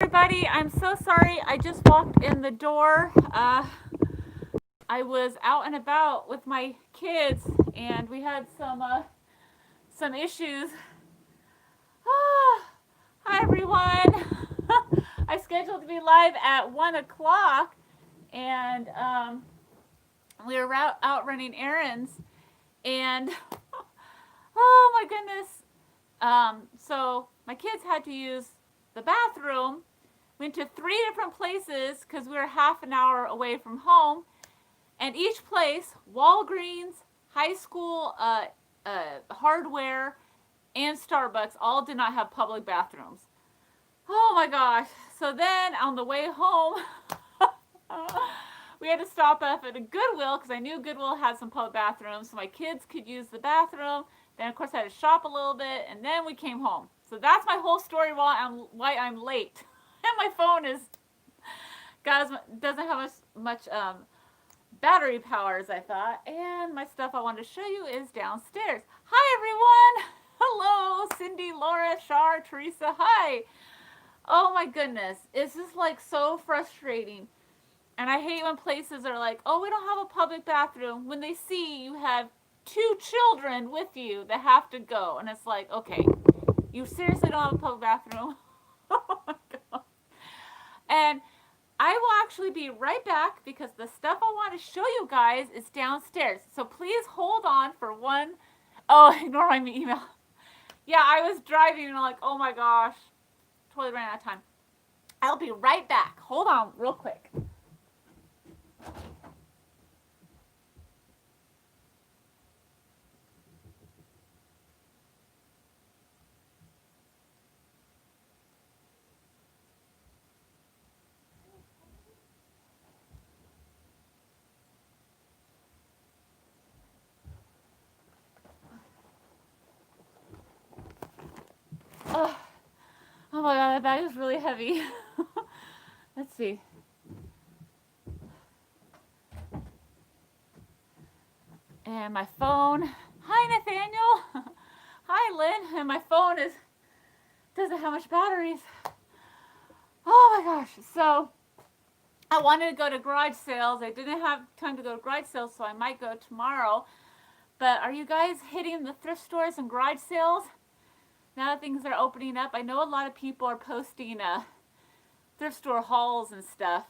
Everybody, I'm so sorry. I just walked in the door. I was out and about with my kids, and we had some issues. Hi everyone. I scheduled to be live at 1 o'clock, and we were out running errands, and oh my goodness. So my kids had to use the bathroom. Went to 3 different places because we were half an hour away from home, and each place, Walgreens, high school hardware, and Starbucks, all did not have public bathrooms. Oh my gosh. So then on the way home, we had to stop up at a Goodwill because I knew Goodwill had some public bathrooms so my kids could use the bathroom. Then, of course, I had to shop a little bit, and then we came home. So that's my whole story why I'm late. And my phone doesn't have much battery power as I thought. And my stuff I wanted to show you is downstairs. Hi, everyone. Hello, Cindy, Laura, Shar, Teresa. Hi. Oh my goodness. It's just like so frustrating. And I hate when places are like, oh, we don't have a public bathroom, when they see you have 2 children with you that have to go. And it's like, okay, you seriously don't have a public bathroom? Oh my God. And I will actually be right back because the stuff I want to show you guys is downstairs. So please hold on for one. Oh, ignore my email. Yeah, I was driving and I'm like, oh my gosh, totally ran out of time. I'll be right back. Hold on real quick. Oh, oh my God, that bag is really heavy. Let's see. And my phone. Hi, Nathaniel. Hi, Lynn. And my phone doesn't have much batteries. Oh my gosh. So I wanted to go to garage sales. I didn't have time to go to garage sales, so I might go tomorrow. But are you guys hitting the thrift stores and garage sales? Now that things are opening up, I know a lot of people are posting thrift store hauls and stuff.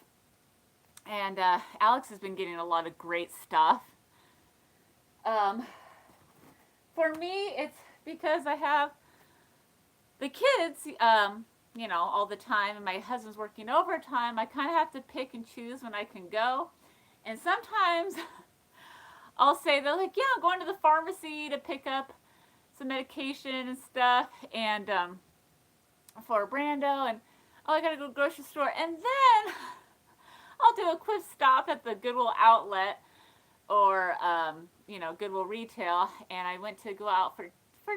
And Alex has been getting a lot of great stuff. For me, it's because I have the kids, all the time, and my husband's working overtime. I kind of have to pick and choose when I can go. And sometimes I'll say, they're like, yeah, I'm going to the pharmacy to pick up some medication and stuff, and for Brando, and oh, I gotta go to the grocery store. And then I'll do a quick stop at the Goodwill Outlet or Goodwill Retail, and I went to go out for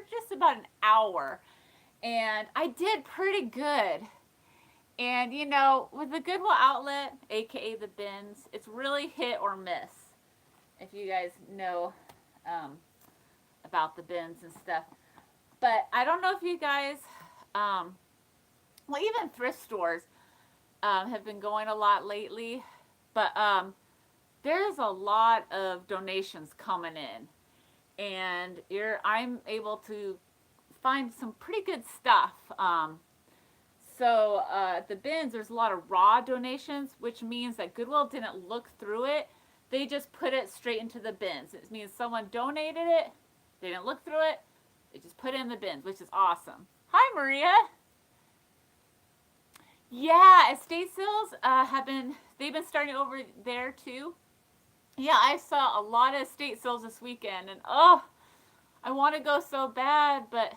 just about an hour, and I did pretty good. And with the Goodwill Outlet, aka the bins, it's really hit or miss. If you guys know about the bins and stuff, but I don't know if you guys, even thrift stores have been going a lot lately, but there's a lot of donations coming in, and I'm able to find some pretty good stuff. So the bins, there's a lot of raw donations, which means that Goodwill didn't look through it. They just put it straight into the bins. It means someone donated it, they didn't look through it, they just put it in the bins, which is awesome. Hi, Maria. Yeah, estate sales they've been starting over there too. Yeah, I saw a lot of estate sales this weekend, and oh, I want to go so bad, but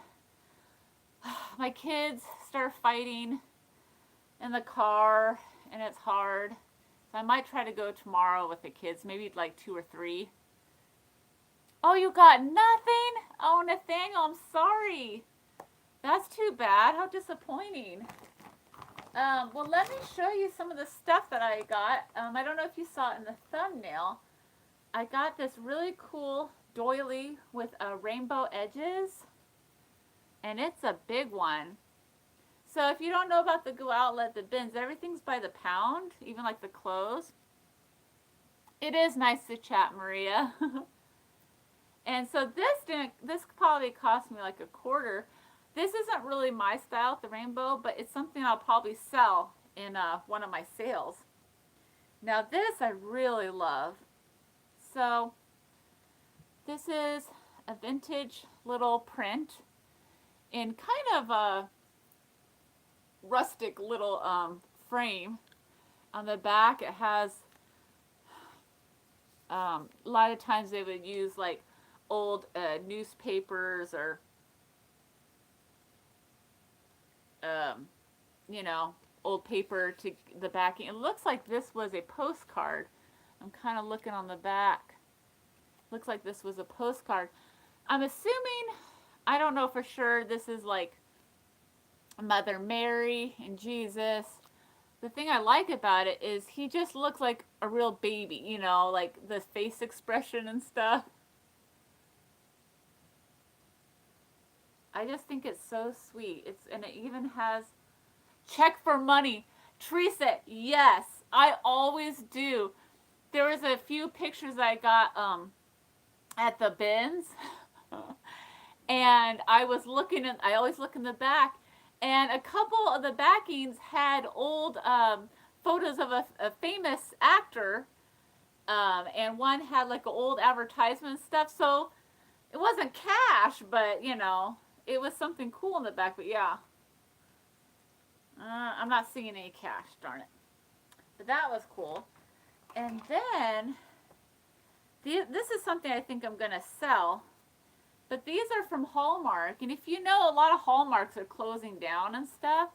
my kids start fighting in the car, and it's hard. So I might try to go tomorrow with the kids, maybe like 2 or 3. Oh, you got nothing? Oh, Nathaniel, I'm sorry. That's too bad. How disappointing. Well, let me show you some of the stuff that I got. I don't know if you saw it in the thumbnail. I got this really cool doily with rainbow edges, and it's a big one. So if you don't know about the Goodwill Outlet, the bins, everything's by the pound, even like the clothes. It is nice to chat, Maria. And so this probably cost me like a quarter. This isn't really my style, the rainbow, but it's something I'll probably sell in one of my sales. Now this I really love. So this is a vintage little print in kind of a rustic little frame. On the back it has, a lot of times they would use like old newspapers or you know, old paper to the backing. It looks like this was a postcard. I'm kind of looking on the back. Looks like this was a postcard. I'm assuming, I don't know for sure, this is like Mother Mary and Jesus. The thing I like about it is he just looks like a real baby, you know, like the face expression and stuff. I just think it's so sweet. And it even has check for money. Teresa, yes, I always do. There was a few pictures I got at the bins, and I was looking at. I always look in the back, and a couple of the backings had old photos of a famous actor, and one had like an old advertisement stuff. So it wasn't cash, but you know, it was something cool in the back. But yeah, I'm not seeing any cash. Darn it. But that was cool. And then this is something I think I'm going to sell. But these are from Hallmark. And if you know, a lot of Hallmarks are closing down and stuff.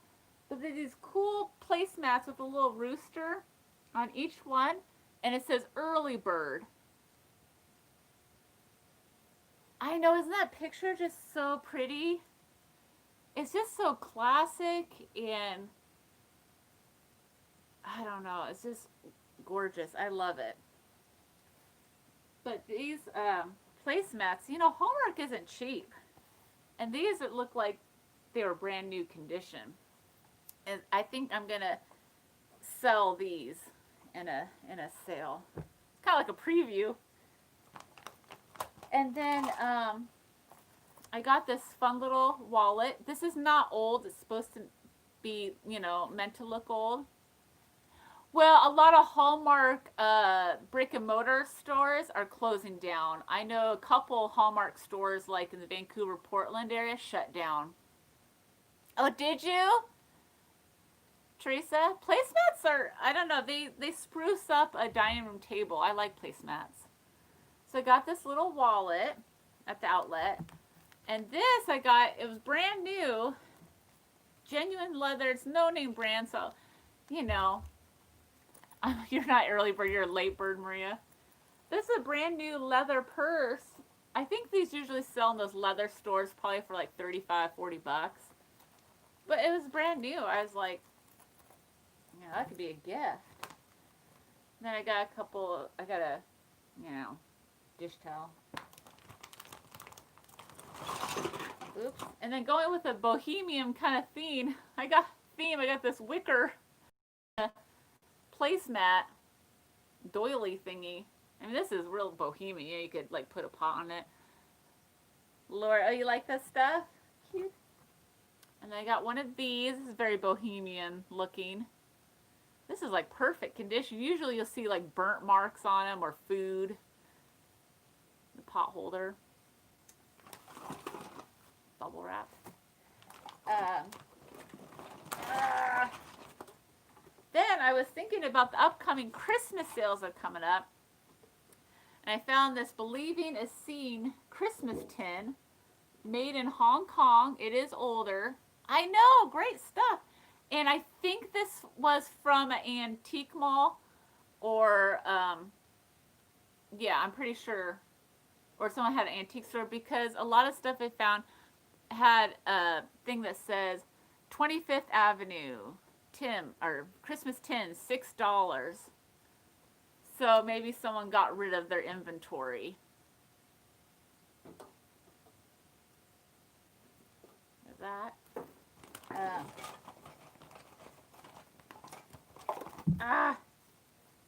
But they're these cool placemats with a little rooster on each one. And it says Early Bird. I know, isn't that picture just so pretty? It's just so classic, and I don't know, it's just gorgeous. I love it. But these placemats, you know, Hallmark isn't cheap. And these that look like they were brand new condition. And I think I'm gonna sell these in a sale. Kind of like a preview. And then I got this fun little wallet. This is not old. It's supposed to be, you know, meant to look old. Well, a lot of Hallmark brick and mortar stores are closing down. I know a couple Hallmark stores, like in the Vancouver, Portland area, shut down. Oh, did you? Teresa? Placemats are, I don't know, they spruce up a dining room table. I like placemats. So I got this little wallet at the outlet. And this I got, it was brand new. Genuine leather. It's no name brand, so, you know. You're not early bird, you're a late bird, Maria. This is a brand new leather purse. I think these usually sell in those leather stores probably for like 35, 40 bucks. But it was brand new. I was like, yeah, that could be a gift. Then I got a couple, I got a, you know, dish towel. Oops. And then going with a bohemian kind of theme, I got this wicker placemat doily thingy. I mean, this is real bohemian. You could like put a pot on it. Laura, oh, you like this stuff? Cute. And I got one of these. This is very bohemian looking. This is like perfect condition. Usually you'll see like burnt marks on them or food. The pot holder. Bubble wrap. Then I was thinking about the upcoming Christmas sales that are coming up. And I found this Believing is Seen Christmas tin made in Hong Kong. It is older. I know, great stuff. And I think this was from an antique mall or, yeah, I'm pretty sure. Or someone had an antique store, because a lot of stuff I found had a thing that says 25th Avenue tin or Christmas tin, $6. So maybe someone got rid of their inventory. There's that. Ah,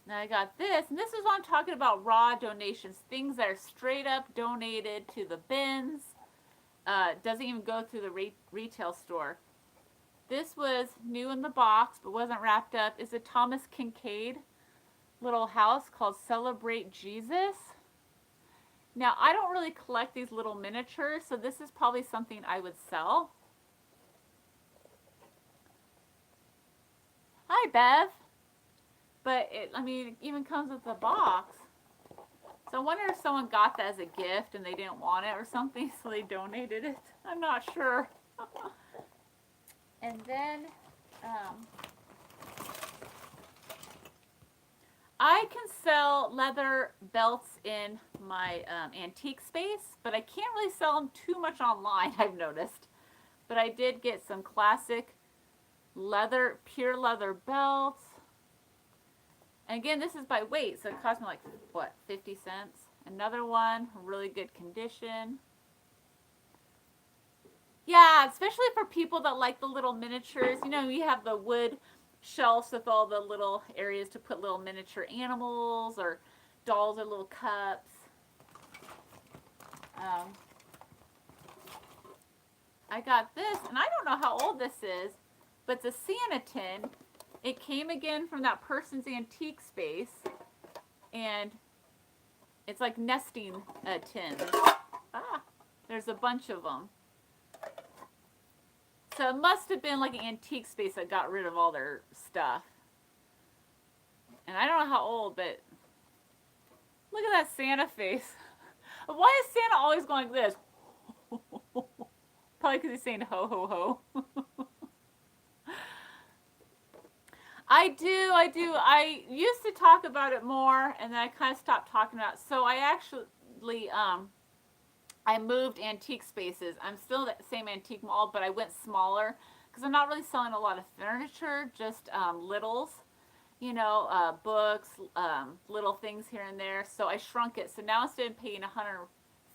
now I got this, and this is what I'm talking about, raw donations, things that are straight up donated to the bins. Doesn't even go through the retail store. This was new in the box, but wasn't wrapped up. It's a Thomas Kincaid little house called Celebrate Jesus. Now, I don't really collect these little miniatures, so this is probably something I would sell. Hi, Bev. But it even comes with a box. So I wonder if someone got that as a gift and they didn't want it or something, so they donated it. I'm not sure. And then I can sell leather belts in my antique space, but I can't really sell them too much online, I've noticed. But I did get some classic leather, pure leather belts. And again, this is by weight, so it cost me like, what, 50 cents? Another one, really good condition. Yeah, especially for people that like the little miniatures. You know, you have the wood shelves with all the little areas to put little miniature animals or dolls or little cups. I got this, and I don't know how old this is, but it's a Santa tin. It came again from that person's antique space, and it's like nesting tins. There's a bunch of them. So it must have been like an antique space that got rid of all their stuff. And I don't know how old, but look at that Santa face. Why is Santa always going like this? Probably because he's saying ho ho ho. I do. I used to talk about it more, and then I kind of stopped talking about it. So I actually, I moved antique spaces. I'm still at the same antique mall, but I went smaller because I'm not really selling a lot of furniture, just littles, you know, books, little things here and there. So I shrunk it. So now instead of paying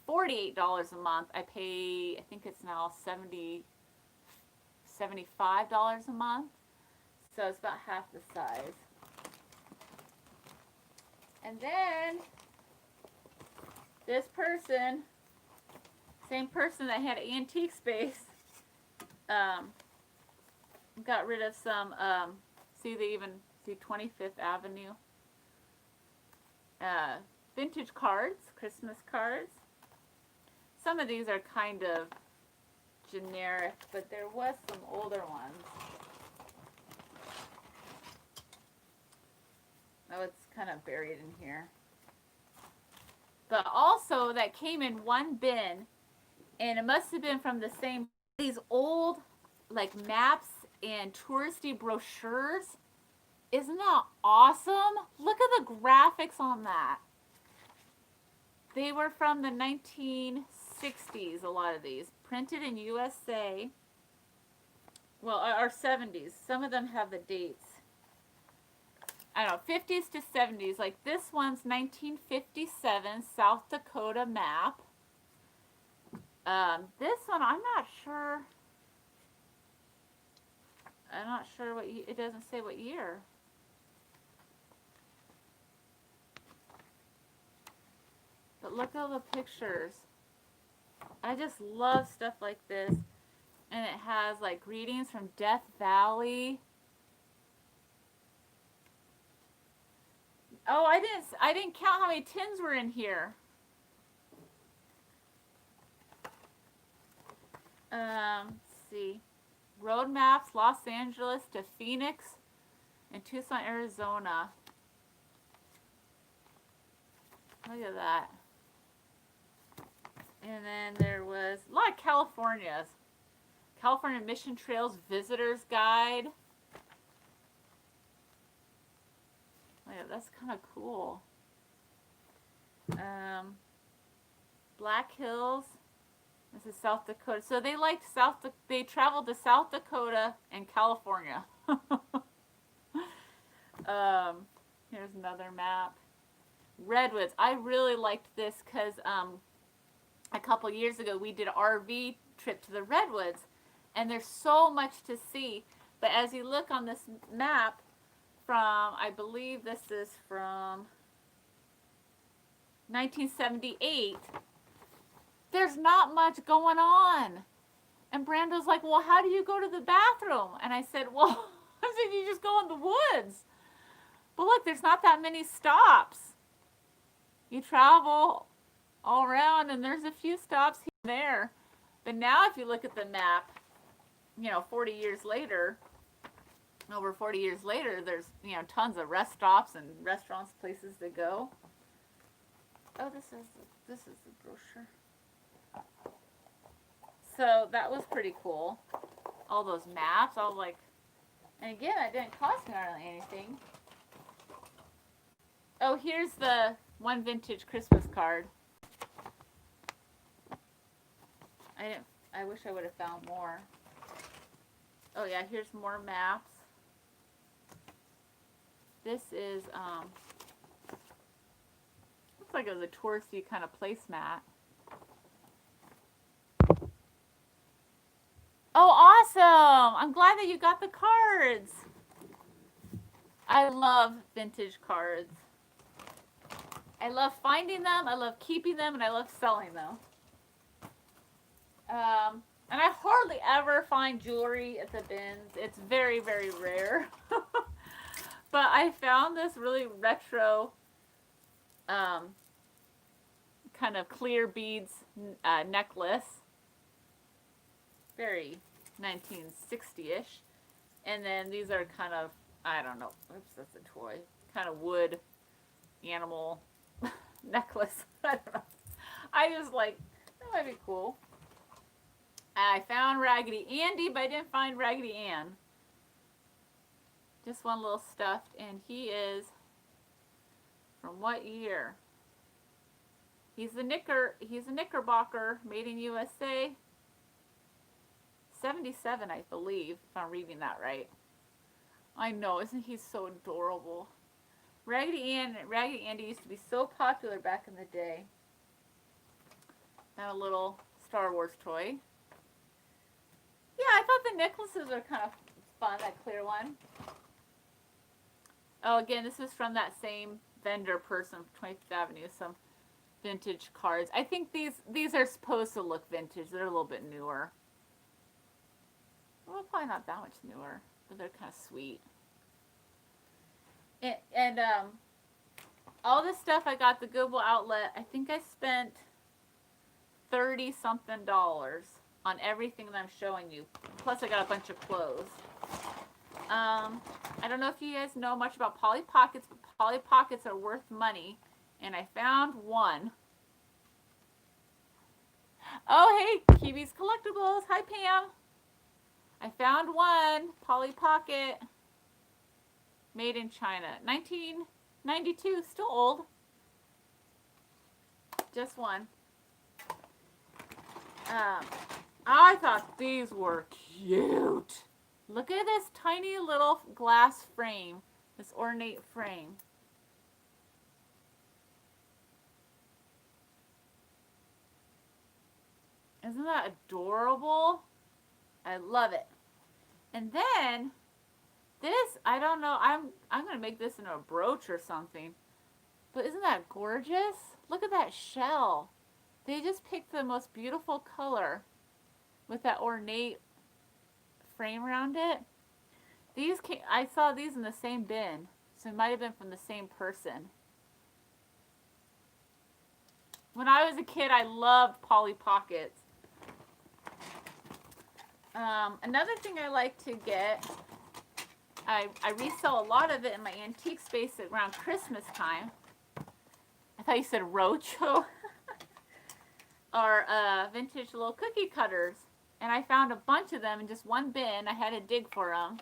$148 a month, I pay, I think it's now $75 a month. So it's about half the size. And then this person, same person that had antique space, got rid of some, see 25th Avenue, vintage cards, Christmas cards. Some of these are kind of generic, but there was some older ones. Oh, it's kind of buried in here. But also, that came in one bin, and it must have been from the same, these old, like, maps and touristy brochures. Isn't that awesome? Look at the graphics on that. They were from the 1960s, a lot of these. Printed in USA. Well, or 70s. Some of them have the dates. I don't know, 50s to 70s. Like this one's 1957 South Dakota Map. This one, I'm not sure what, it doesn't say what year. But look at all the pictures. I just love stuff like this. And it has like greetings from Death Valley. Oh, I didn't count how many tins were in here. Let's see. Road maps, Los Angeles to Phoenix and Tucson, Arizona. Look at that. And then there was a lot of Californias. California Mission Trails Visitor's Guide. Yeah, that's kind of cool. Black Hills. This is South Dakota. So they liked they traveled to South Dakota and California. Here's another map. Redwoods. I really liked this because a couple years ago we did an RV trip to the Redwoods, and there's so much to see. But as you look on this map, from, I believe this is from 1978. There's not much going on. And Brando's like, well, how do you go to the bathroom? And I said, well, I said, you just go in the woods. But look, there's not that many stops. You travel all around, and there's a few stops here and there. But now if you look at the map, 40 years later, over 40 years later, there's, tons of rest stops and restaurants, places to go. Oh, this is the brochure. So that was pretty cool. All those maps, I was like, and again, it didn't cost me hardly anything. Oh, here's the one vintage Christmas card. I wish I would have found more. Oh yeah, here's more maps. This is, looks like it was a touristy kind of placemat. Oh, awesome! I'm glad that you got the cards. I love vintage cards. I love finding them, I love keeping them, and I love selling them. And I hardly ever find jewelry at the bins. It's very, very rare. But I found this really retro kind of clear beads necklace. Very 1960-ish. And then these are kind of, I don't know, oops, that's a toy. Kind of wood animal necklace. I don't know. I just like, that might be cool. I found Raggedy Andy, but I didn't find Raggedy Ann. Just one little stuffed, and he is from what year? He's a Knickerbocker, made in USA. 77, I believe, if I'm reading that right. I know, isn't he so adorable? Raggedy Andy used to be so popular back in the day. And a little Star Wars toy. Yeah, I thought the necklaces are kind of fun, that clear one. Oh, again, this is from that same vendor person from 25th Avenue, some vintage cards. I think these are supposed to look vintage. They're a little bit newer. Well, probably not that much newer, but they're kind of sweet. And all this stuff I got at the Goodwill Outlet, I think I spent $30-something on everything that I'm showing you. Plus I got a bunch of clothes. I don't know if you guys know much about Polly Pockets, but Polly Pockets are worth money. And I found one. Oh, hey, Kiwi's Collectibles. Hi, Pam. I found one Polly Pocket made in China. 1992, still old. Just one. I thought these were cute. Look at this tiny little glass frame, this ornate frame. Isn't that adorable? I love it. And then this, I don't know, I'm going to make this into a brooch or something. But isn't that gorgeous? Look at that shell. They just picked the most beautiful color with that ornate frame around it. I saw these in the same bin, so it might have been from the same person. When I was a kid, I loved Polly Pockets. Another thing I like to get, I resell a lot of it in my antique space around Christmas time. I thought you said roacho. Or vintage little cookie cutters. And I found a bunch of them in just one bin. I had to dig for them.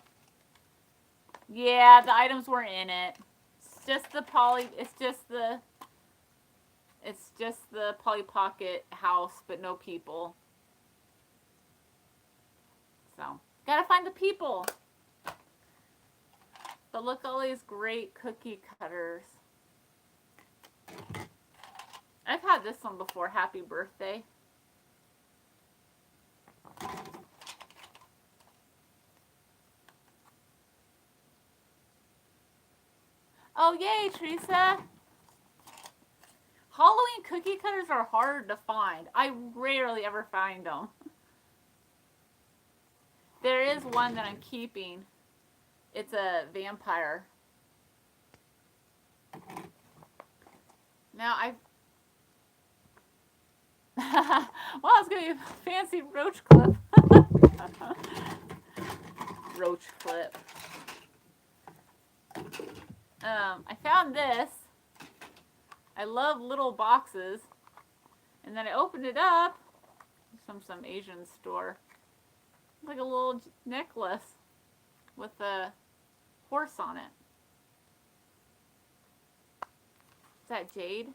Yeah, the items were in it. It's just the Polly Pocket house, but no people. So, gotta find the people. But look at all these great cookie cutters. I've had this one before, Happy Birthday. Oh, yay, Teresa. Halloween cookie cutters are hard to find. I rarely ever find them. There is one that I'm keeping. It's a vampire. Now I well, it's gonna be a fancy roach clip. Roach clip. I found this. I love little boxes. And then I opened it up from some Asian store. It's like a little necklace with a horse on it. Is that jade?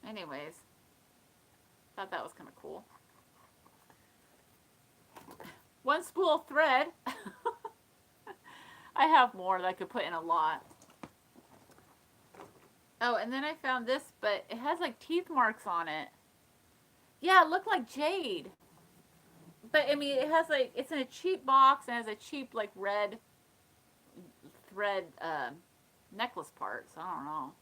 Anyways, thought that was kind of cool. One spool of thread. I have more that I could put in a lot. Oh, and then I found this, but it has like teeth marks on it. Yeah, it looked like jade. But I mean, it has like, it's in a cheap box and has a cheap like red thread necklace part, so I don't know.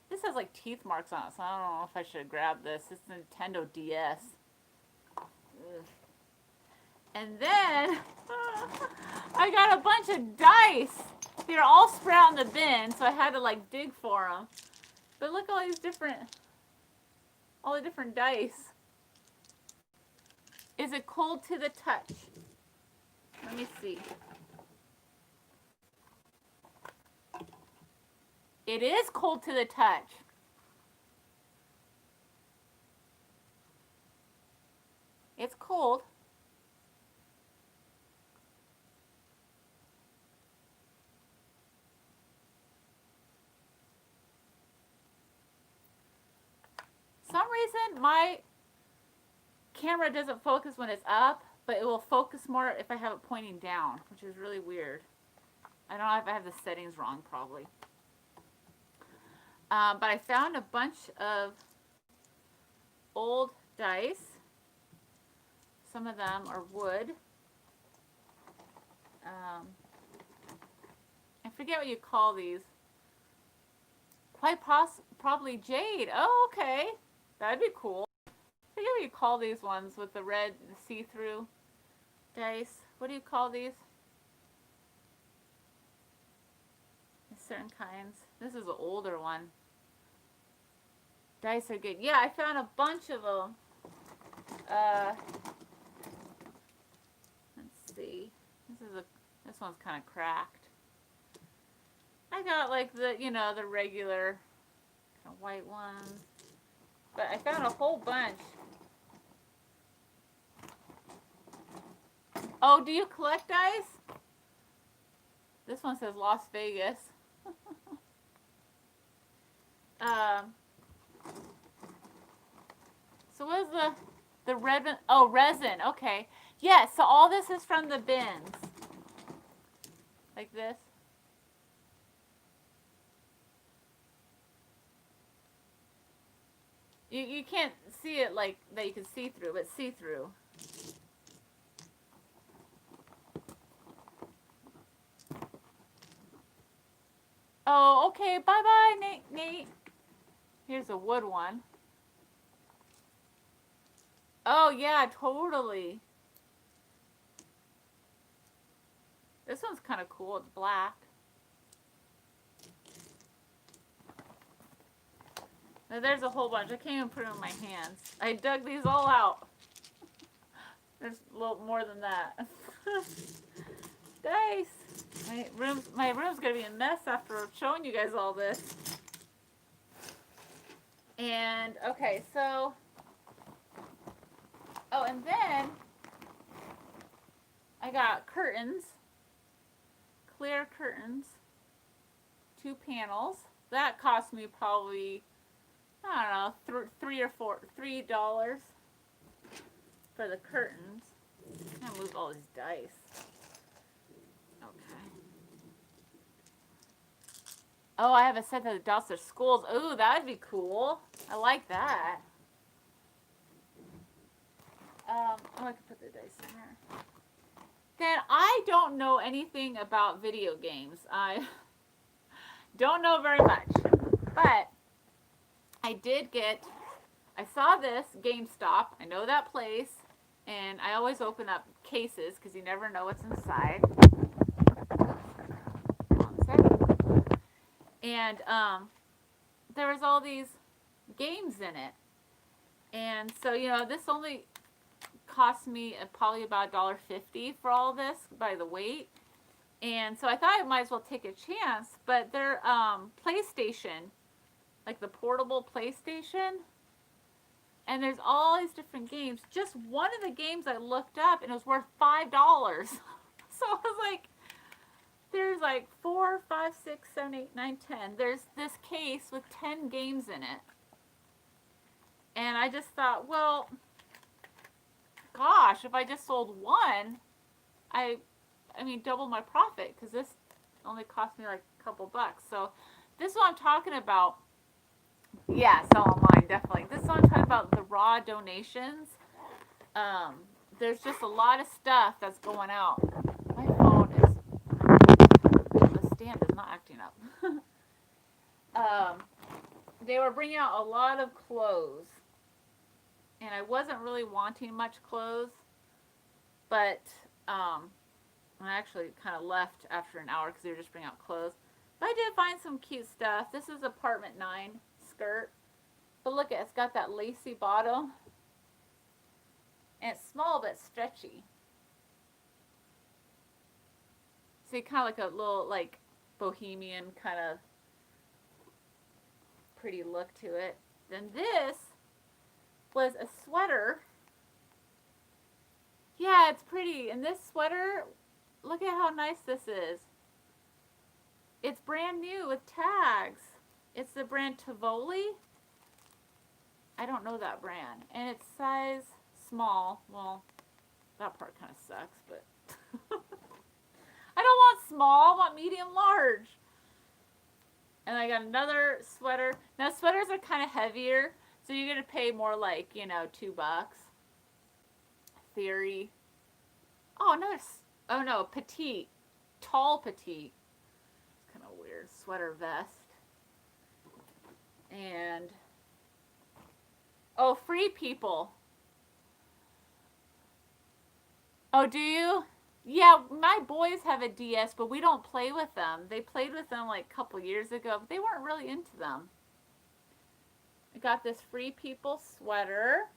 This has like teeth marks on it, so I don't know if I should grab this. It's Nintendo DS. Ugh. And then I got a bunch of dice. They're all spread out in the bin, so I had to like dig for them. But look at all these different, all the different dice. Is it cold to the touch? Let me see. It is cold to the touch. It's cold. Some reason my camera doesn't focus when it's up, but it will focus more if I have it pointing down, which is really weird. I don't know if I have the settings wrong, probably. But I found a bunch of old dice. Some of them are wood. I forget what you call these. Quite probably jade. Oh, okay. That'd be cool. I forget what you call these ones with the red see-through dice. What do you call these? Certain kinds. This is an older one. Dice are good. Yeah, I found a bunch of them. Let's see. This one's kind of cracked. I got like the, you know, the regular kind of white ones. But I found a whole bunch. Oh, do you collect dice? This one says Las Vegas. So what is the red one? Oh, resin. Okay. Yes, so all this is from the bins. Like this. You can't see it like that you can see through, but see through. Oh, okay. Bye-bye, Nate. Here's a wood one. Oh, yeah, totally. This one's kind of cool. It's black. Now, there's a whole bunch. I can't even put them in my hands. I dug these all out. There's a little more than that. Dice. My room's going to be a mess after showing you guys all this. And, okay, so... Oh, and then I got curtains, clear curtains, 2 panels. That cost me probably, I don't know, $3 for the curtains. I'm gonna move all these dice. Okay. Oh, I have a set of the Dawson Schools. Ooh, that'd be cool. I like that. Oh, I can put the dice in here. Then I don't know anything about video games. I don't know very much. But I saw this GameStop. I know that place. And I always open up cases because you never know what's inside. And there was all these games in it. And so, this only cost me probably about $1.50 for all this by the weight. And so I thought I might as well take a chance. But their PlayStation, like the portable PlayStation, and there's all these different games. Just one of the games I looked up, and it was worth $5. So I was like, there's like 4, 5, 6, 7, 8, 9, 10. There's this case with 10 games in it. And I just thought, well, gosh, if I just sold one, I mean, double my profit, because this only cost me like a couple bucks. So this is what I'm talking about. Yeah, sell online, definitely. This is what I'm talking about, the raw donations. There's just a lot of stuff that's going out. My phone is, the stand is not acting up. They were bringing out a lot of clothes. And I wasn't really wanting much clothes. But I actually kind of left after an hour because they were just bringing out clothes. But I did find some cute stuff. This is apartment 9 skirt. But look, it's got that lacy bottom. And it's small but stretchy. See, kind of like a little like bohemian kind of pretty look to it. Then this was a sweater. Yeah, it's pretty. And this sweater, look at how nice this is. It's brand new with tags. It's the brand Tivoli. I don't know that brand. And it's size small. Well, that part kind of sucks, but I don't want small. I want medium large. And I got another sweater. Now, sweaters are kind of heavier, so you're going to pay more like, $2. Theory. Oh, no, petite. Tall petite. It's kind of weird. Sweater vest. And, oh, Free People. Oh, do you? Yeah, my boys have a DS, but we don't play with them. They played with them like a couple years ago, but they weren't really into them. I got this Free People sweater.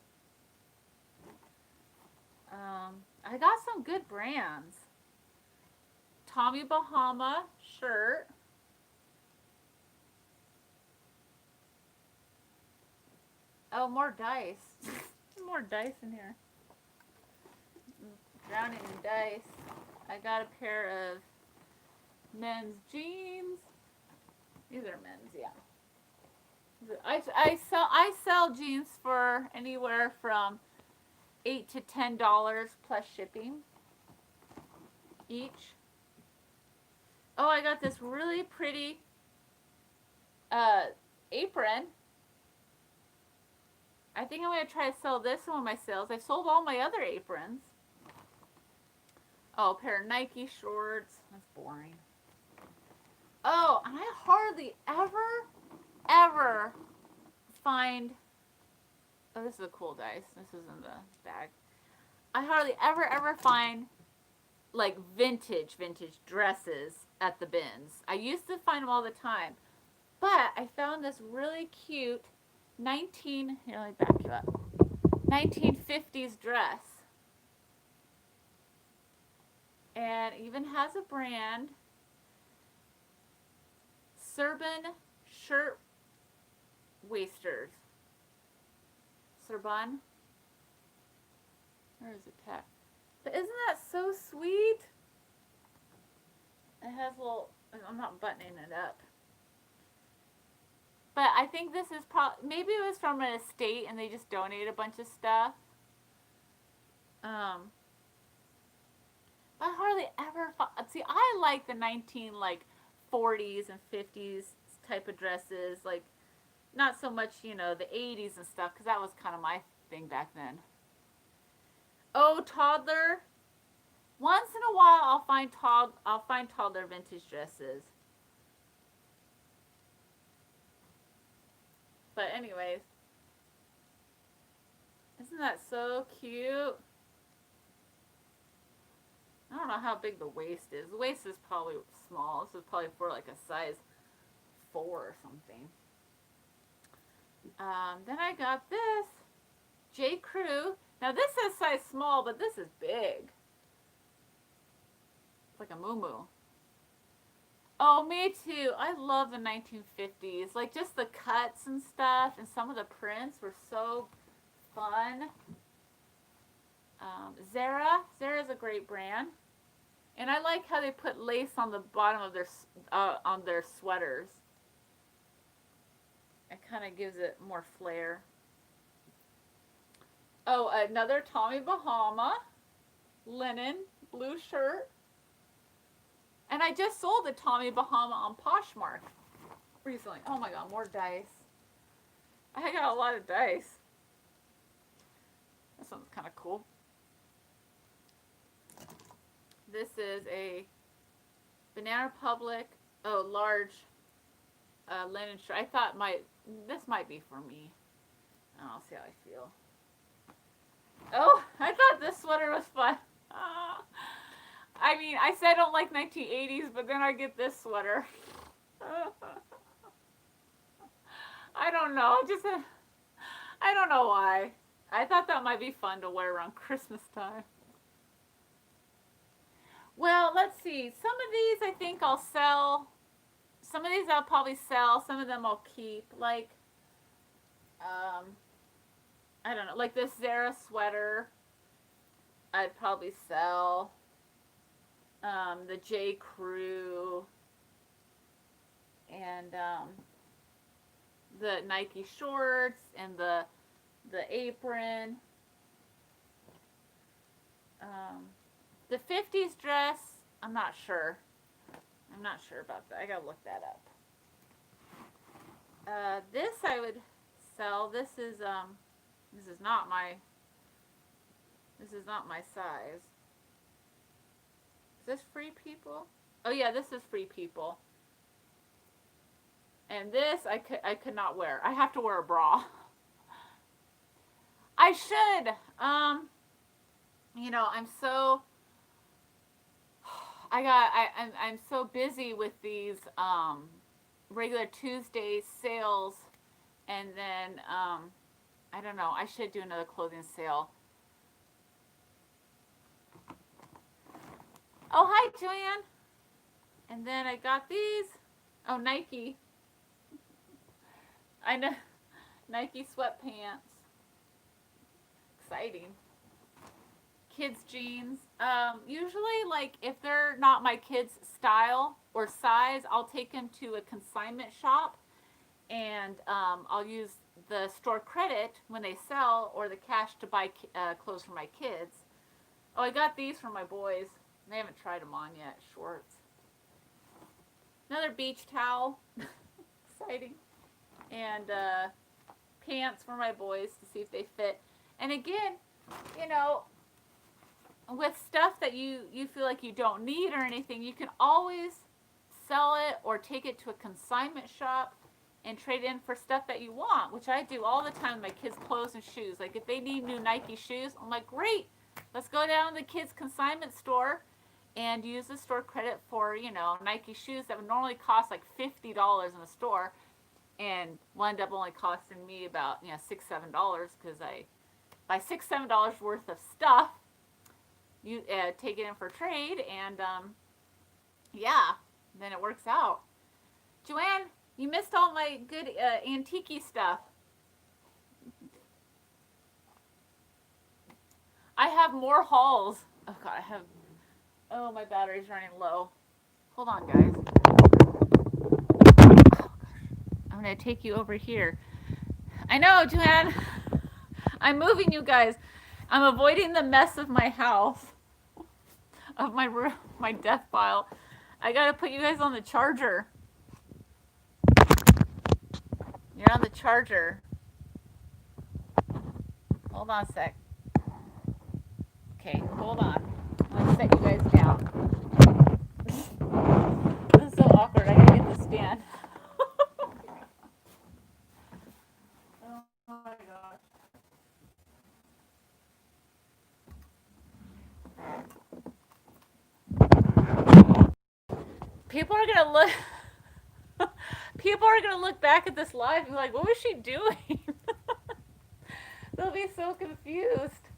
I got some good brands. Tommy Bahama shirt. Oh, more dice. More dice in here. Drowning in dice. I got a pair of men's jeans. These are men's, yeah. I sell jeans for anywhere from $8 to $10 plus shipping each. Oh, I got this really pretty apron. I think I'm going to try to sell this in one of my sales. I've sold all my other aprons. Oh, a pair of Nike shorts. That's boring. Oh, and I hardly ever find... Oh, this is a cool dice. This is in the bag. I hardly ever find like vintage dresses at the bins. I used to find them all the time. But I found this really cute here, let me back you up. 1950s dress. And it even has a brand. Serban shirt wasters. Serban. Where is it at? But isn't that so sweet? It has a little, I'm not buttoning it up. But I think this is probably, maybe it was from an estate and they just donated a bunch of stuff. I hardly ever, see, I like the 40s and 50s type of dresses, like, not so much, the 80s and stuff, because that was kind of my thing back then. Oh, toddler. Once in a while, I'll find find taller vintage dresses. But anyways, isn't that so cute? I don't know how big the waist is. The waist is probably small. This is probably for like a size 4 or something. Then I got this J. Crew. Now this says size small, but this is big. It's like a muumuu. Oh, me too. I love the 1950s. Like just the cuts and stuff, and some of the prints were so fun. Zara's a great brand, and I like how they put lace on the bottom of their sweaters. It kind of gives it more flair. Oh, another Tommy Bahama linen blue shirt. And I just sold the Tommy Bahama on Poshmark recently. Oh my god, more dice. I got a lot of dice. This one's kind of cool. This is a Banana Republic, large linen shirt. I thought this might be for me. I'll see how I feel. Oh, I thought this sweater was fun. I mean, I said I don't like 1980s, but then I get this sweater. I don't know. I don't know why. I thought that might be fun to wear around Christmas time. Well, let's see. Some of these I think I'll sell. Some of these I'll probably sell. Some of them I'll keep. Like, I don't know. Like this Zara sweater, I'd probably sell. The J. Crew. And the Nike shorts and the apron. The 50s dress, I'm not sure. I'm not sure about that. I gotta look that up. This I would sell. This is not my size. Is this Free People? Oh yeah, this is Free People. And this I could not wear. I have to wear a bra. I should. You know, I'm so busy with these regular Tuesday sales, and then I don't know. I should do another clothing sale. Oh, hi, Joanne. And then I got these. Oh, Nike. I know. Nike sweatpants. Exciting. Kids jeans. Usually, like, if they're not my kids' style or size, I'll take them to a consignment shop, and I'll use the store credit when they sell, or the cash to buy clothes for my kids. Oh, I got these for my boys. They haven't tried them on yet. Shorts. Another beach towel. Exciting. And pants for my boys to see if they fit. And again, you know, with stuff that you feel like you don't need or anything, you can always sell it or take it to a consignment shop and trade in for stuff that you want, which I do all the time with my kids' clothes and shoes. Like if they need new Nike shoes, I'm like, great, let's go down to the kids' consignment store and use the store credit for, you know, Nike shoes that would normally cost like $50 in the store, and will end up only costing me about, you know, $6-7 because I buy $6-7 worth of stuff. You take it in for trade, and yeah, then it works out. Joanne, you missed all my good antique stuff. I have more hauls. Oh god, oh, my battery's running low. Hold on, guys. Oh gosh, I'm gonna take you over here. I know, Joanne. I'm moving you guys. I'm avoiding the mess of my house, of my room, my death pile. I gotta put you guys on the charger. You're on the charger. Hold on a sec. Okay, hold on. I'm gonna set you guys down. People are gonna look. People are gonna look back at this live and be like, "What was she doing?" They'll be so confused.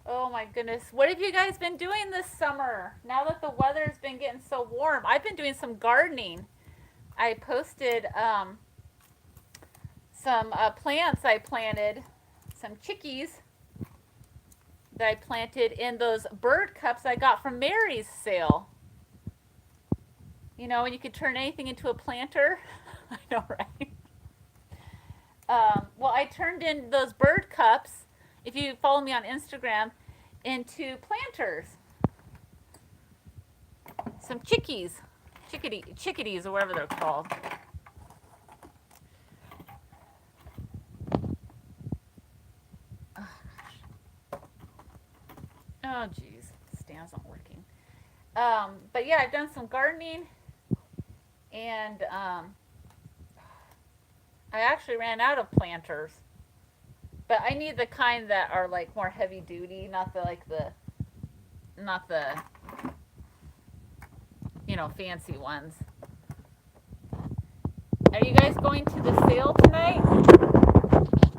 Oh my goodness. What have you guys been doing this summer? Now that the weather's been getting so warm, I've been doing some gardening. I posted some plants I planted, some chickies that I planted in those bird cups I got from Mary's sale. You know, and you could turn anything into a planter. I know, right? Well, I turned in those bird cups, if you follow me on Instagram, into planters. Some chickadees, or whatever they're called. Oh, geez, the stand's not working. But yeah, I've done some gardening, and I actually ran out of planters. But I need the kind that are like more heavy duty, not the fancy ones. Are you guys going to the sale tonight?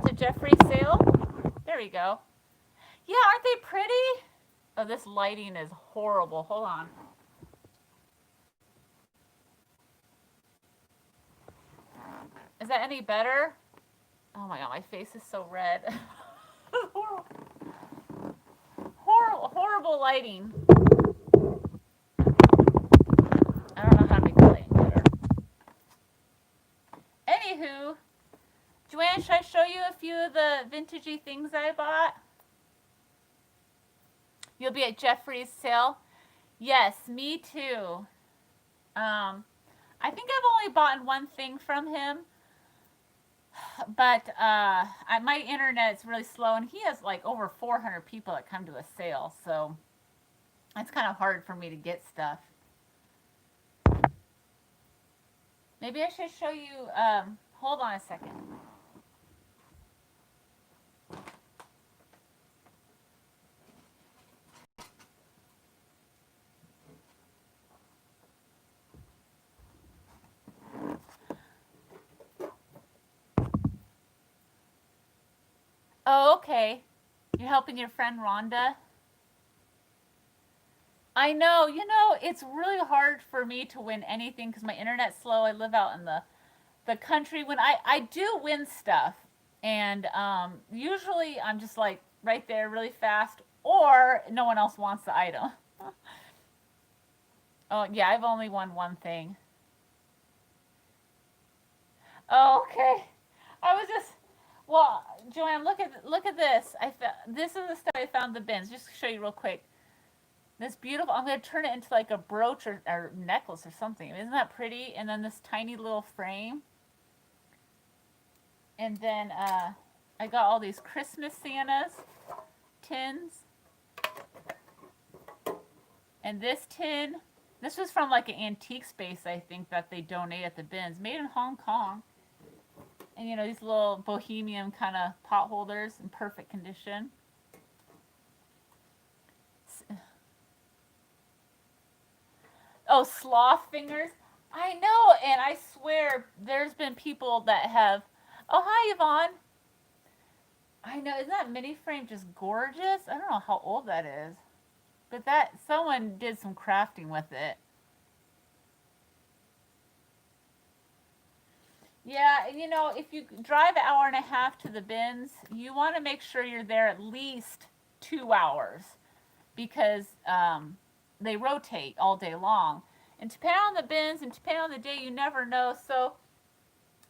To Jeffrey's sale? There we go. Yeah, aren't they pretty? Oh, this lighting is horrible. Hold on. Is that any better? Oh my god, my face is so red. Horrible lighting. I don't know how to make the lighting better. Anywho, Joanne, should I show you a few of the vintagey things I bought? You'll be at Jeffrey's sale? Yes, me too. I think I've only bought one thing from him, but my internet's really slow, and he has like over 400 people that come to a sale, so it's kind of hard for me to get stuff. Maybe I should show you. Hold on a second. Oh, okay. You're helping your friend Rhonda? I know. It's really hard for me to win anything because my internet's slow. I live out in the country. When I do win stuff, and usually I'm just like right there really fast, or no one else wants the item. Oh, yeah, I've only won one thing. Oh, okay. I was just well, Joanne, look at this. This is the stuff I found in the bins. Just to show you real quick. This beautiful. I'm gonna turn it into like a brooch or necklace or something. Isn't that pretty? And then this tiny little frame. And then I got all these Christmas Santas tins. And this tin. This was from like an antique space, I think, that they donate at the bins. Made in Hong Kong. And these little bohemian kind of pot holders in perfect condition. Oh, sloth fingers. I know, and I swear there's been people that have. Oh, hi, Yvonne. I know, isn't that mini frame just gorgeous? I don't know how old that is, but someone did some crafting with it. Yeah, and if you drive an hour and a half to the bins, you want to make sure you're there at least 2 hours because they rotate all day long. And depending on the bins and depending on the day, you never know. So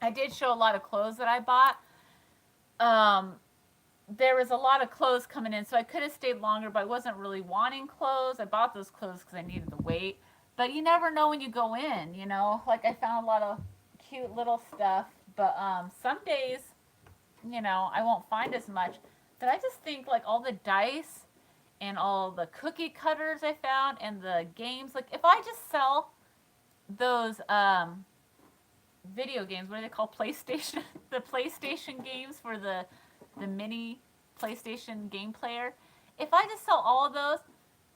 I did show a lot of clothes that I bought. There was a lot of clothes coming in, so I could have stayed longer, but I wasn't really wanting clothes. I bought those clothes because I needed the weight. But you never know when you go in, Like I found a lot of cute little stuff, but some days, I won't find as much. But I just think like all the dice and all the cookie cutters I found and the games, like if I just sell those video games, what are they called? PlayStation, the PlayStation games for the mini PlayStation game player. If I just sell all of those,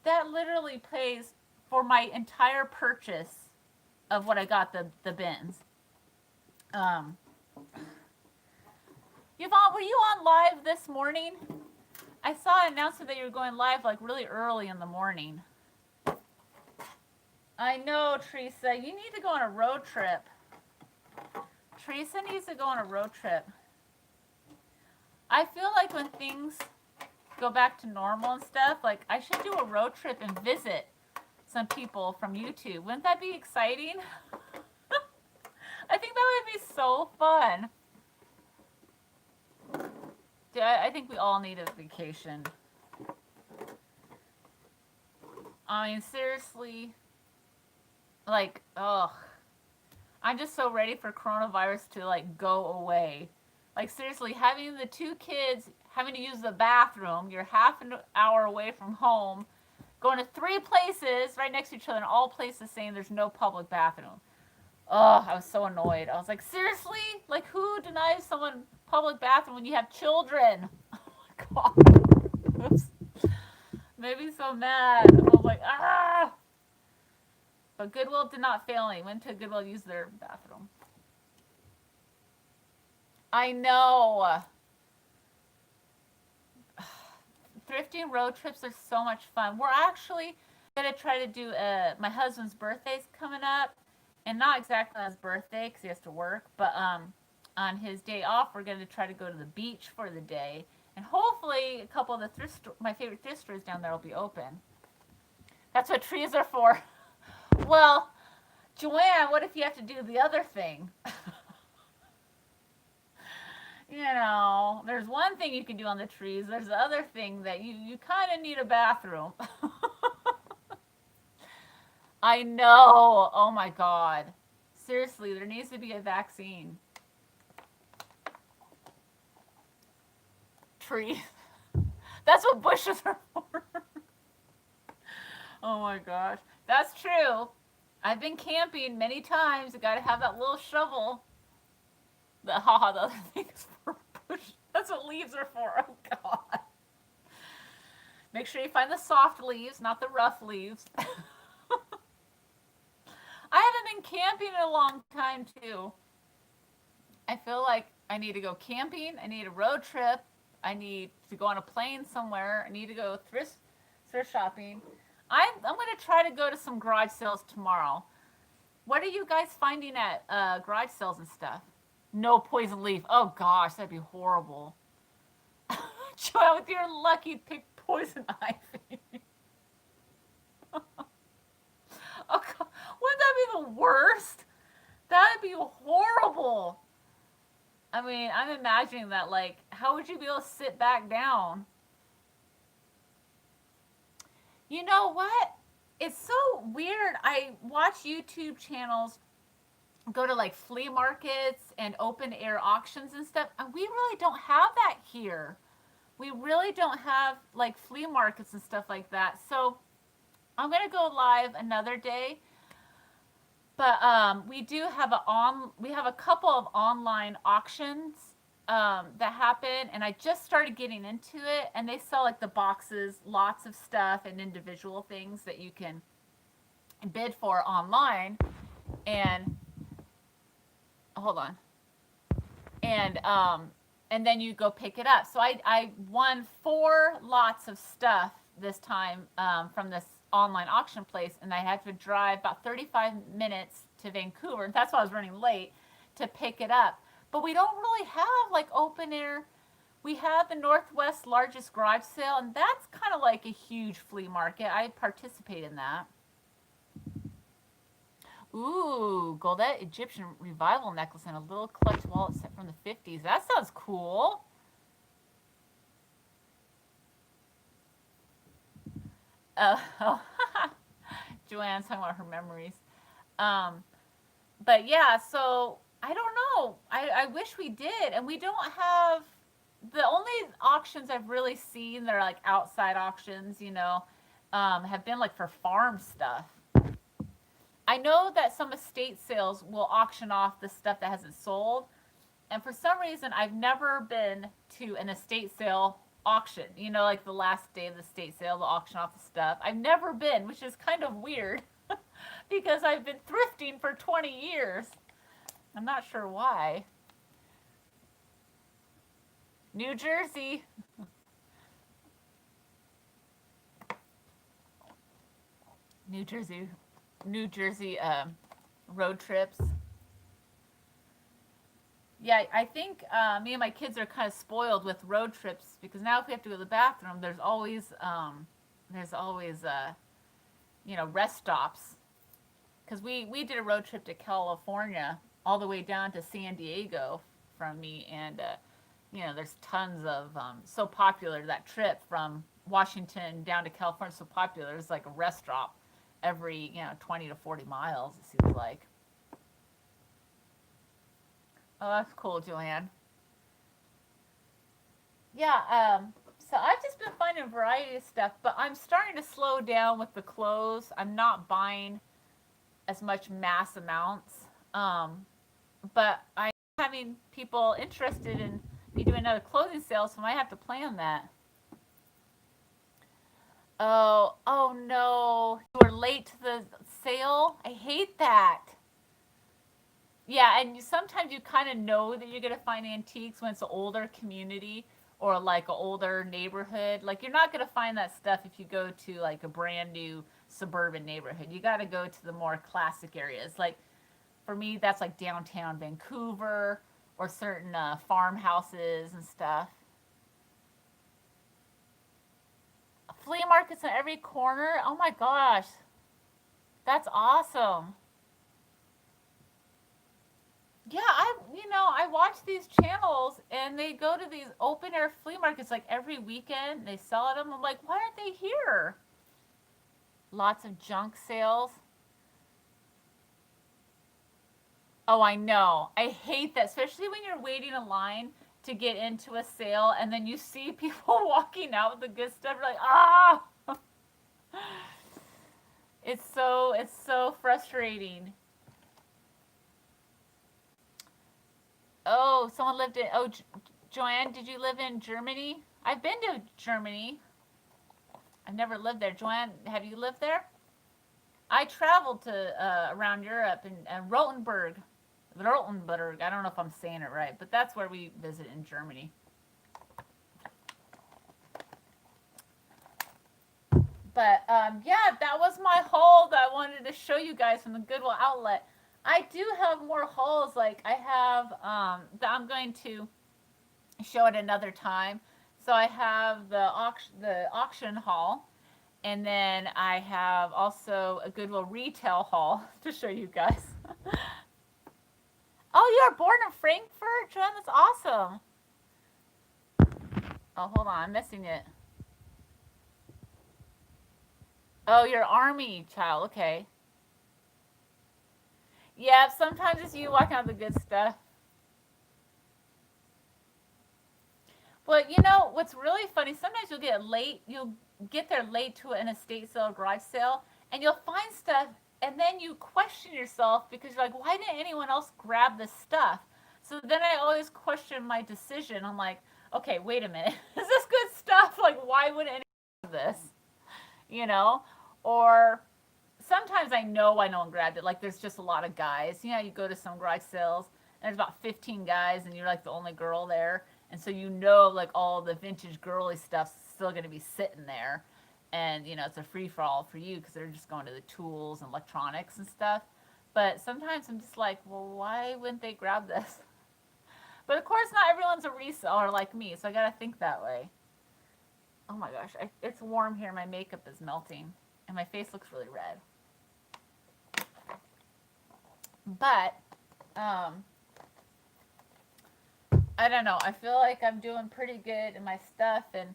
that literally pays for my entire purchase of what I got, the bins. Yvonne, were you on live this morning? I saw an announcement that you were going live like really early in the morning. I know, Teresa. You need to go on a road trip. Teresa needs to go on a road trip. I feel like when things go back to normal and stuff, like I should do a road trip and visit some people from YouTube. Wouldn't that be exciting? I think that would be so fun. I think we all need a vacation. I mean, seriously, like, ugh. I'm just so ready for coronavirus to, like, go away. Like, seriously, having the 2 kids having to use the bathroom, you're half an hour away from home, going to 3 places right next to each other, and all places saying there's no public bathroom. Ugh, I was so annoyed. I was like, seriously? Like, who denies someone public bathroom when you have children? Oh my God. Oops. Made me so mad. I was like, ah! But Goodwill did not fail me. Went to Goodwill, used their bathroom. I know. Thrifting road trips are so much fun. We're actually going to try to do my husband's birthday's coming up. And not exactly on his birthday because he has to work, but on his day off, we're going to try to go to the beach for the day. And hopefully a couple of the my favorite thrift stores down there will be open. That's what trees are for. Well, Joanne, what if you have to do the other thing? You know, there's one thing you can do on the trees. There's the other thing that you kind of need a bathroom. I know. Oh my God. Seriously, there needs to be a vaccine. Trees. That's what bushes are for. Oh my gosh. That's true. I've been camping many times. You got to have that little shovel. The other thing is for bush. That's what leaves are for. Oh God. Make sure you find the soft leaves, not the rough leaves. I haven't been camping in a long time too. I feel like I need to go camping. I need a road trip. I need to go on a plane somewhere. I need to go thrift shopping. I'm going to try to go to some garage sales tomorrow. What are you guys finding at garage sales and stuff? No poison leaf. Oh gosh, that'd be horrible. Joanne, with your lucky pick poison ivy. Oh God, wouldn't that be the worst? That'd be horrible. I mean, I'm imagining that, like, how would you be able to sit back down? You know what? It's so weird. I watch YouTube channels go to, like, flea markets and open air auctions and stuff, and we really don't have that here. We really don't have, like, flea markets and stuff like that. So I'm going to go live another day. But we do have a couple of online auctions that happen, and I just started getting into it, and they sell like the boxes, lots of stuff and individual things that you can bid for online. And hold on. And then you go pick it up. So I won 4 lots of stuff this time from this online auction place, and I had to drive about 35 minutes to Vancouver, and that's why I was running late to pick it up. But we don't really have like open air. We have the Northwest largest garage sale, and that's kind of like a huge flea market. I participate in that. Ooh, Goldette Egyptian revival necklace and a little clutch wallet set from the 50s. That sounds cool. Joanne's talking about her memories. But yeah, so I don't know. I wish we did. And we don't have, the only auctions I've really seen that are like outside auctions, you know, have been like for farm stuff. I know that some estate sales will auction off the stuff that hasn't sold. And for some reason, I've never been to an estate sale auction. You know, like the last day of the estate sale, they'll auction off the stuff. I've never been, which is kind of weird. because I've been thrifting for 20 years. I'm not sure why. New Jersey. New Jersey. New Jersey road trips. Yeah, I think me and my kids are kind of spoiled with road trips because now if we have to go to the bathroom, there's always rest stops. Because we did a road trip to California all the way down to San Diego from me, and there's tons of so popular that trip from Washington down to California is so popular. It's like a rest stop every 20 to 40 miles. It seems like. Oh, that's cool, Joanne. Yeah, so I've just been finding a variety of stuff, but I'm starting to slow down with the clothes. I'm not buying as much mass amounts, but I'm having people interested in me doing another clothing sale, so I might have to plan that. Oh no, you were late to the sale. I hate that. Yeah, and sometimes you kind of know that you're going to find antiques when it's an older community or like an older neighborhood. Like you're not going to find that stuff if you go to like a brand new suburban neighborhood. You got to go to the more classic areas. Like for me, that's like downtown Vancouver or certain farmhouses and stuff. Flea markets on every corner. Oh my gosh, that's awesome. Yeah, I watch these channels and they go to these open air flea markets like every weekend. They sell at them. I'm like, why aren't they here? Lots of junk sales. Oh, I know. I hate that, especially when you're waiting in line to get into a sale and then you see people walking out with the good stuff. You're like, ah, it's so frustrating. Oh, someone lived in. Oh, Joanne, did you live in Germany? I've been to Germany. I've never lived there. Joanne, have you lived there? I traveled to around Europe and Rotenburg. Rotenburg. I don't know if I'm saying it right, but that's where we visited in Germany. But yeah, that was my haul that I wanted to show you guys from the Goodwill Outlet. I do have more hauls. Like I have that I'm going to show it another time. So I have the auction haul, and then I have also a Goodwill retail haul to show you guys. Oh, you were born in Frankfurt, John. That's awesome. Oh, hold on, I'm missing it. Oh, you're Army child. Okay. Yeah, sometimes it's you walking out the good stuff. But what's really funny? Sometimes you'll get late. You'll get there late to an estate sale, garage sale, and you'll find stuff, and then you question yourself because you're like, why didn't anyone else grab this stuff? So then I always question my decision. I'm like, okay, wait a minute, is this good stuff? Like, why would anyone grab this? You know, or sometimes I know I don't grab it. Like, there's just a lot of guys. You go to some garage sales and there's about 15 guys, and you're like the only girl there, and so like all the vintage girly stuff's still going to be sitting there, and it's a free for all for you because they're just going to the tools and electronics and stuff. But sometimes I'm just like, well, why wouldn't they grab this? But of course, not everyone's a reseller like me, so I got to think that way. Oh my gosh, it's warm here. My makeup is melting, and my face looks really red. But I don't know. I feel like I'm doing pretty good in my stuff, and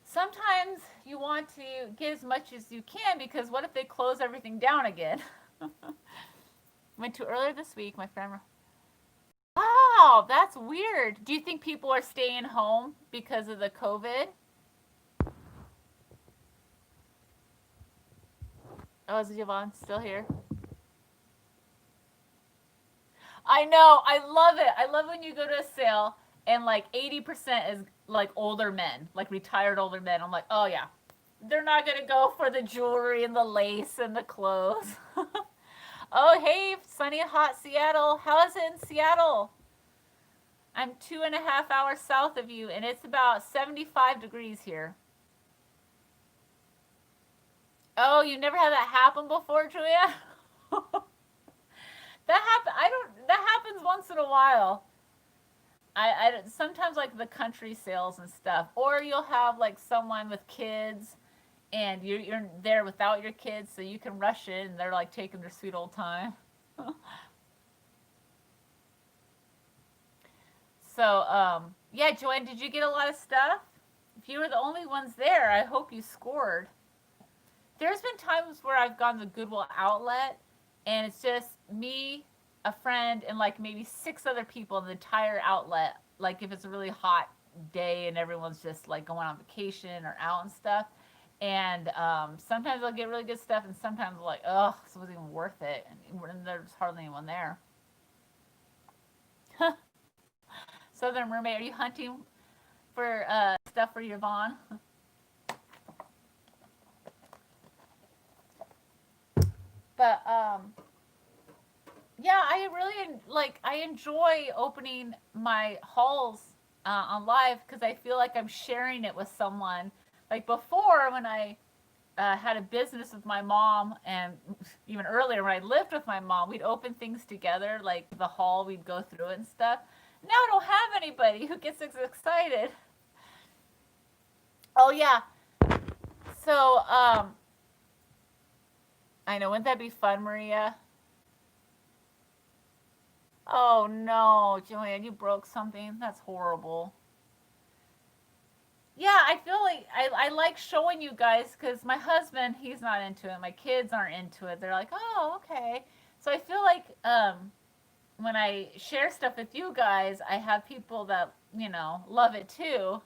sometimes you want to get as much as you can because what if they close everything down again? Went to earlier this week. My friend. Wow, that's weird. Do you think people are staying home because of the COVID? Oh, is Yvonne still here? I know. I love it. I love when you go to a sale and like 80% is like older men, like retired older men. I'm like, oh yeah, They're not gonna go for the jewelry and the lace and the clothes. Oh, hey, sunny, hot Seattle. How is it in Seattle? I'm 2.5 hours south of you, and it's about 75 degrees here. Oh, you never had that happen before, Julia? That happens once in a while. I sometimes like the country sales and stuff, or you'll have like someone with kids, and you're there without your kids, so you can rush in, and they're like taking their sweet old time. So, yeah, Joanne, did you get a lot of stuff? If you were the only ones there, I hope you scored. There's been times where I've gone to Goodwill Outlet, and it's just me, a friend, and like maybe six other people in the entire outlet. Like if it's a really hot day and everyone's just like going on vacation or out and stuff. And sometimes I'll get really good stuff, and sometimes I'm like, oh, this wasn't even worth it. And there's hardly anyone there. Southern Mermaid, are you hunting for stuff for Yvonne? But yeah, I really like. I enjoy opening my hauls on live because I feel like I'm sharing it with someone. Like before, when I had a business with my mom, and even earlier when I lived with my mom, we'd open things together, like the haul, we'd go through it and stuff. Now I don't have anybody who gets excited. Oh yeah. So I know, wouldn't that be fun, Maria? Oh no, Joanne, you broke something. That's horrible. Yeah, I feel like I like showing you guys because my husband, he's not into it. My kids aren't into it. They're like, oh, okay. So I feel like when I share stuff with you guys, I have people that, love it too.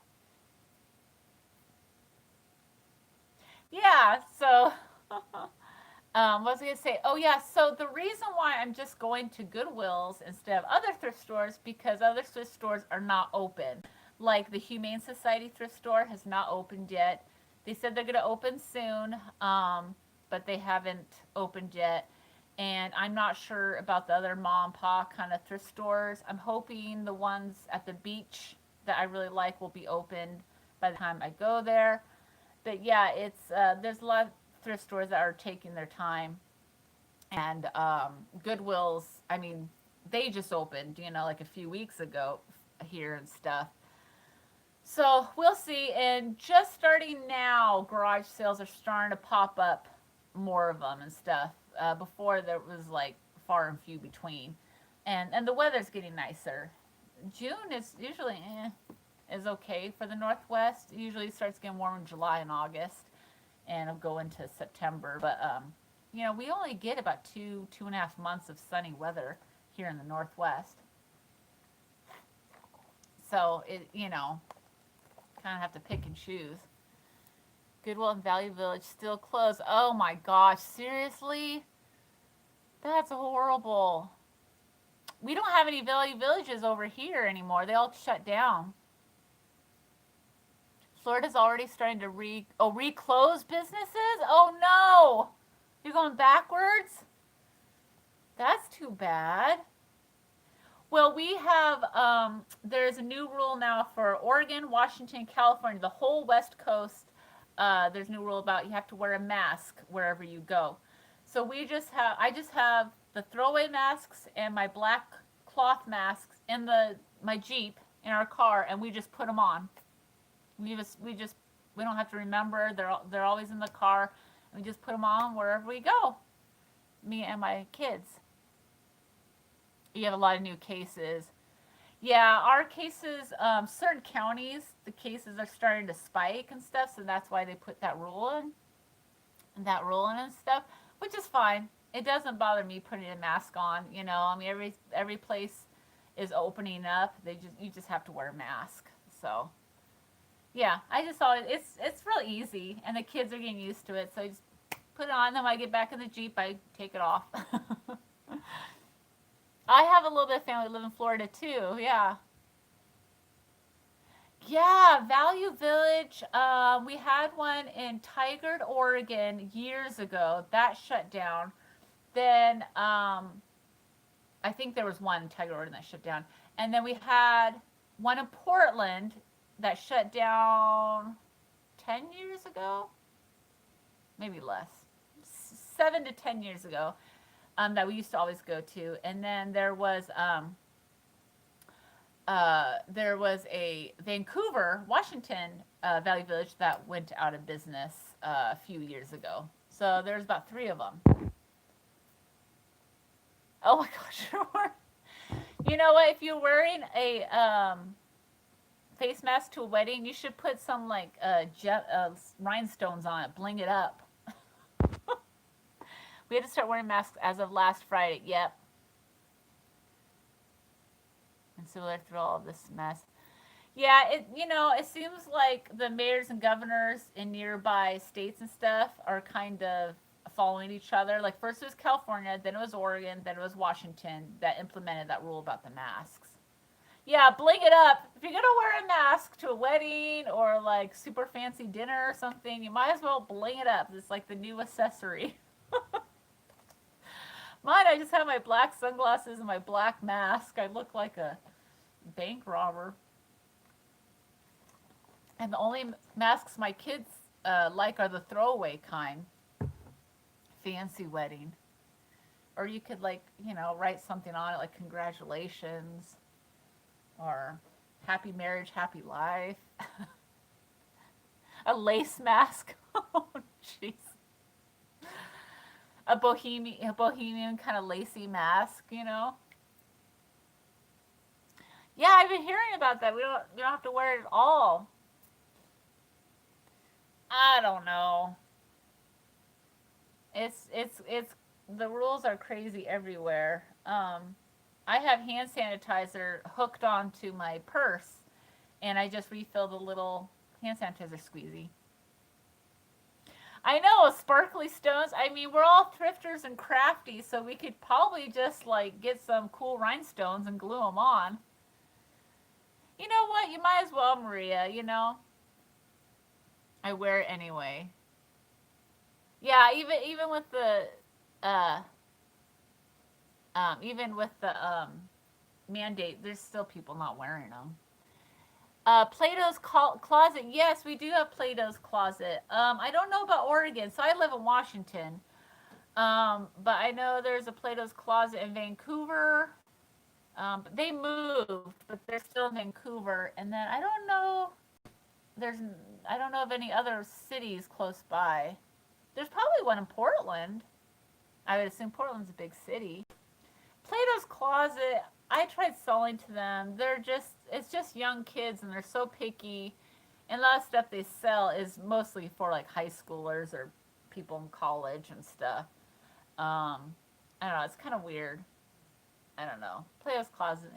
Yeah, so what was I going to say? Oh, yeah, so the reason why I'm just going to Goodwill's instead of other thrift stores because other thrift stores are not open. Like the Humane Society thrift store has not opened yet. They said they're going to open soon, but they haven't opened yet. And I'm not sure about the other mom and pop kind of thrift stores. I'm hoping the ones at the beach that I really like will be opened by the time I go there. But yeah, it's there's a lot of thrift stores that are taking their time, and Goodwill's. I mean, they just opened, like a few weeks ago here and stuff. So we'll see. And just starting now, garage sales are starting to pop up more of them and stuff. Before there was like far and few between, and the weather's getting nicer. June is usually is okay for the Northwest. It usually starts getting warm in July and August, and it'll go into September. But we only get about 2.5 months of sunny weather here in the Northwest. So kind of have to pick and choose. Goodwill and Value Village still closed. Oh my gosh, seriously? That's horrible. We don't have any Value Villages over here anymore. They all shut down. Florida's already starting to reclose businesses? Oh no! You're going backwards? That's too bad. Well, we have, there's a new rule now for Oregon, Washington, California, the whole West Coast. There's a new rule about you have to wear a mask wherever you go. So I just have the throwaway masks and my black cloth masks in my Jeep in our car, and we just put them on. We don't have to remember. They're always in the car. And we just put them on wherever we go. Me and my kids. You have a lot of new cases. Yeah, our cases, certain counties, the cases are starting to spike and stuff, so that's why they put that rule in, and stuff, which is fine. It doesn't bother me putting a mask on. I mean, every place is opening up. You just have to wear a mask. So, yeah, I just thought it's real easy, and the kids are getting used to it. So I just put it on. Then when I get back in the Jeep, I take it off. I have a little bit of family live in Florida too. Yeah. Yeah, Value Village. We had one in Tigard, Oregon years ago. That shut down. Then I think there was one in Tigard, Oregon that shut down. And then we had one in Portland that shut down 10 years ago, maybe less, 7 to 10 years ago, that we used to always go to. And then there was a Vancouver, Washington Value Village that went out of business a few years ago. So there's about 3 of them. Oh my gosh. You know what? If you're wearing a face mask to a wedding, you should put some like rhinestones on it. Bling it up. We had to start wearing masks as of last Friday. Yep. And so we're through all of this mess. Yeah, it seems like the mayors and governors in nearby states and stuff are kind of following each other. Like first it was California, then it was Oregon, then it was Washington that implemented that rule about the masks. Yeah, bling it up. If you're gonna wear a mask to a wedding or like super fancy dinner or something, you might as well bling it up. It's like the new accessory. Mine, I just have my black sunglasses and my black mask. I look like a bank robber. And the only masks my kids like are the throwaway kind. Fancy wedding. Or you could write something on it like congratulations or happy marriage, happy life. A lace mask. Oh, jeez. A bohemian kind of lacy mask, Yeah, I've been hearing about that. We don't have to wear it at all. I don't know. It's the rules are crazy everywhere. I have hand sanitizer hooked onto my purse, and I just refill the little hand sanitizer squeezy. I know, sparkly stones. I mean, we're all thrifters and crafty, so we could probably just like get some cool rhinestones and glue them on. You know what? You might as well, Maria. I wear it anyway. Yeah, uh, even with the mandate, there's still people not wearing them. Plato's Closet. Yes, we do have Plato's Closet. I don't know about Oregon, so I live in Washington. But I know there's a Plato's Closet in Vancouver. But they moved, but they're still in Vancouver. And then there's I don't know of any other cities close by. There's probably one in Portland. I would assume Portland's a big city. Plato's Closet, I tried selling to them. It's just young kids and they're so picky. And a lot of stuff they sell is mostly for like high schoolers or people in college and stuff. I don't know, it's kind of weird. I don't know. Plato's Closet,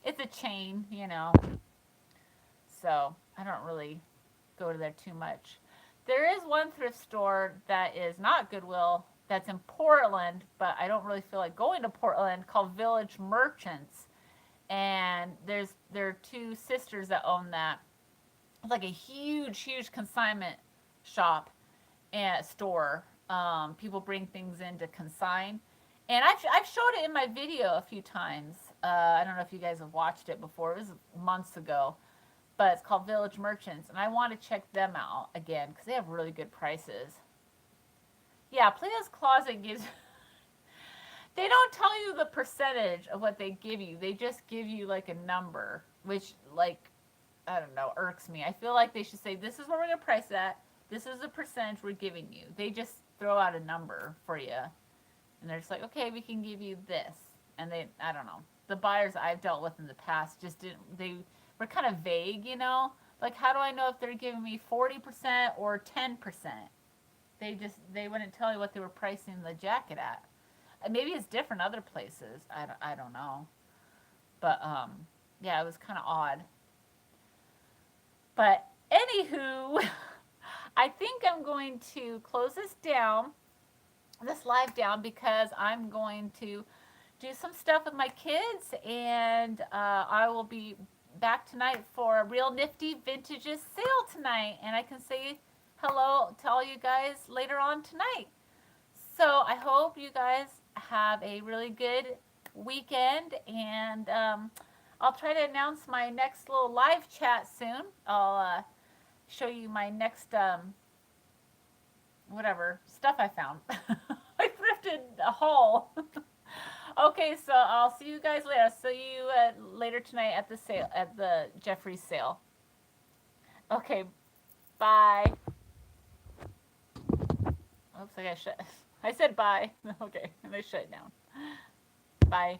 It's a chain. So I don't really go to there too much. There is one thrift store that is not Goodwill that's in Portland, but I don't really feel like going to Portland, called Village Merchants. And there are 2 sisters that own that. It's like a huge, huge consignment shop and store. People bring things in to consign. And I've showed it in my video a few times. I don't know if you guys have watched it before. It was months ago. But it's called Village Merchants. And I want to check them out again because they have really good prices. Yeah, Plato's Closet gives... They don't tell you the percentage of what they give you. They just give you like a number, which I don't know, irks me. I feel like they should say, this is what we're going to price at. This is the percentage we're giving you. They just throw out a number for you. And they're just like, okay, we can give you this. And I don't know. The buyers I've dealt with in the past just they were kind of vague, Like, how do I know if they're giving me 40% or 10%? They wouldn't tell you what they were pricing the jacket at. Maybe it's different other places. I don't know. But, yeah, it was kind of odd. But, anywho, I think I'm going to close this live down, because I'm going to do some stuff with my kids, and I will be back tonight for a real nifty vintages sale tonight, and I can say hello to all you guys later on tonight. So I hope you guys have a really good weekend, and I'll try to announce my next little live chat soon. I'll show you my next whatever stuff I found. I thrifted a haul. Okay, so I'll see you guys later. I'll see you later tonight at the sale, at the Jeffrey's sale. Okay, bye. Oops, I got shut. I said bye. Okay, and I shut it down. Bye.